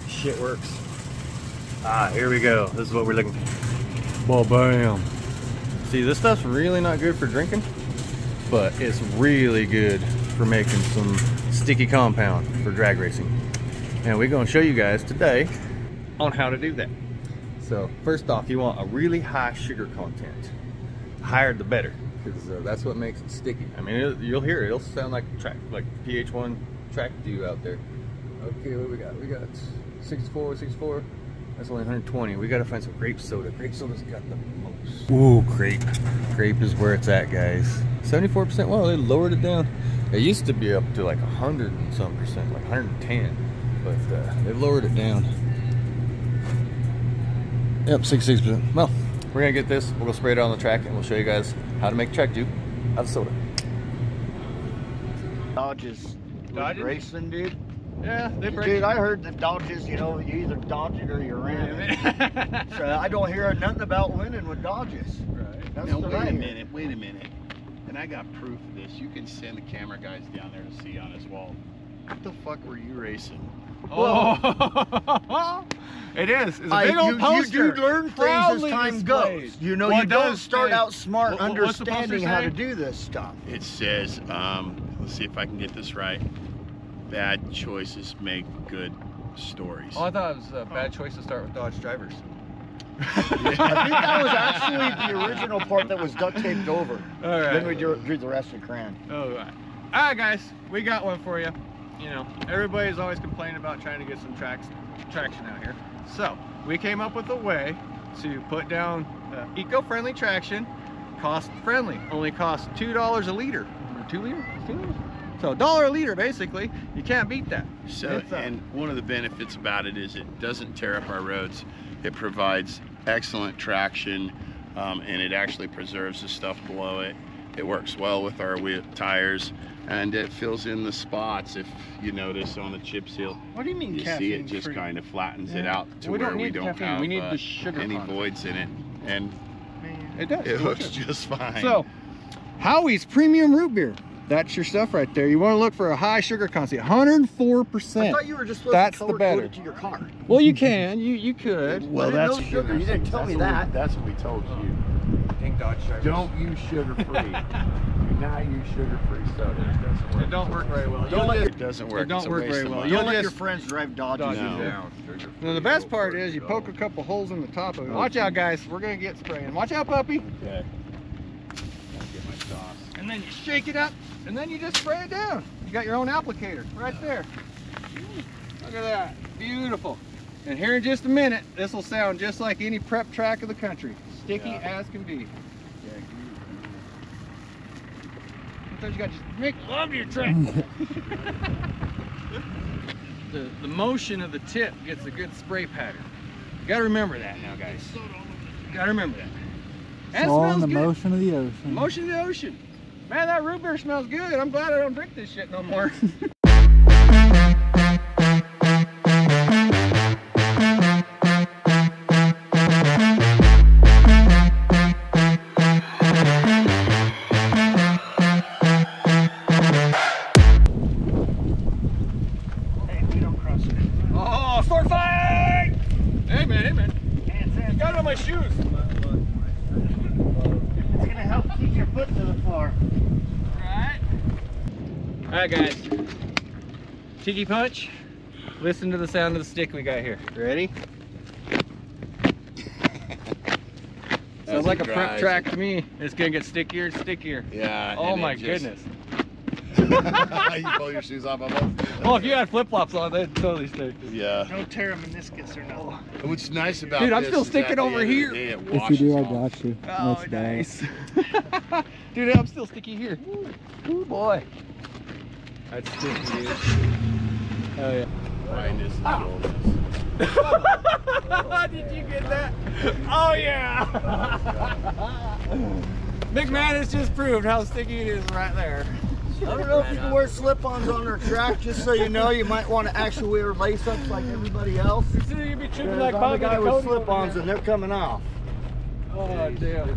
shit works. Ah, here we go. This is what we're looking for. Bam. See, this stuff's really not good for drinking, but it's really good for making some sticky compound for drag racing. And we're going to show you guys today on how to do that. So first off, you want a really high sugar content. Higher the better, because that's what makes it sticky. I mean, you'll hear it. It'll sound like PH1 track do out there. Okay, what we got? We got 64. That's only 120. We got to find some grape soda. Grape soda's got the most. Ooh, grape. Grape is where it's at, guys. 74%. Well, they lowered it down. It used to be up to like 100 and some percent, like 110. But they've lowered it down. Yep, 66%. Well, we're gonna get this. We'll go spray it on the track, and we'll show you guys how to make track dew out of soda. Dodges racing, dude. Yeah, they break. Dude, I heard that Dodges, you know, you either dodge it or you ram it. So I don't hear nothing about winning with Dodges. Right. That's now, the wait a minute. And I got proof of this. You can send the camera guys down there to see on his wall. What the fuck were you racing? Oh, it is. It's a big old poster. You do learn things as time goes. You know, you don't start out smart understanding how to do this stuff. It says, let's see if I can get this right. Bad choices make good stories. Oh, I thought it was a bad choice to start with Dodge drivers. I think that was actually the original part that was duct taped over. All right. Then we drew the rest of Cran. All right. All right, guys, we got one for you. You know, everybody's always complaining about trying to get some traction out here. So we came up with a way to put down eco-friendly traction, cost-friendly. Only costs $2 a liter. Or 2 liters? $2? So $1 a liter, basically. You can't beat that. So, and one of the benefits about it is it doesn't tear up our roads. It provides excellent traction, and it actually preserves the stuff below it. It works well with our tires, and it fills in the spots. If you notice on the chip seal, what do you mean? You see it just kind of flattens it out to where we don't have any voids in it, and it does. It looks just fine. So, Howie's Premium Root Beer. That's your stuff right there. You want to look for a high sugar content, 104%. I thought you were just supposed to color code it to your car. Well, you can. You could. Well, that's no sugar. You didn't tell me that. That's what we told you. Dodge drivers. Don't use sugar-free. Do not use sugar-free soda. It don't work very well. It doesn't work. It don't work very well. Don't let your friends drive Dodges down. Now the best part is you poke a couple holes in the top of it. Watch out, guys. We're gonna get spraying. Watch out, puppy. Okay. Get my sauce. And then you shake it up, and then you just spray it down. You got your own applicator right there. Look at that. Beautiful. And here in just a minute, this will sound just like any prep track of the country. Sticky as can be. Sometimes you got to just make love to your track. the motion of the tip gets a good spray pattern. You got to remember that now, guys. You got to remember that. And it's all in the motion of the ocean. Motion of the ocean. Man, that root beer smells good. I'm glad I don't drink this shit no more. My shoes. It's gonna help keep your foot to the floor. All right, guys. Tiki punch. Listen to the sound of the stick we got here. Ready? Sounds like a prep track to me. It's gonna get stickier and stickier. Yeah. Oh my goodness. You pull your shoes off almost. Well, if you had flip-flops on, they'd totally stick. Yeah. No tear meniscus or nothing. What's nice about Dude, I'm still sticking over here. If you do, I got you. Oh, nice. Dude, I'm still sticky here. Ooh, boy. That's sticky, dude. Oh, yeah. Finest Did you get that? Oh, yeah. Big man has just proved how sticky it is right there. I don't know if you can wear slip-ons on our track, just so you know. You might want to actually wear lace-ups like everybody else. You'd be tripping like I'm the guy with slip-ons and they're coming off. Oh, damn.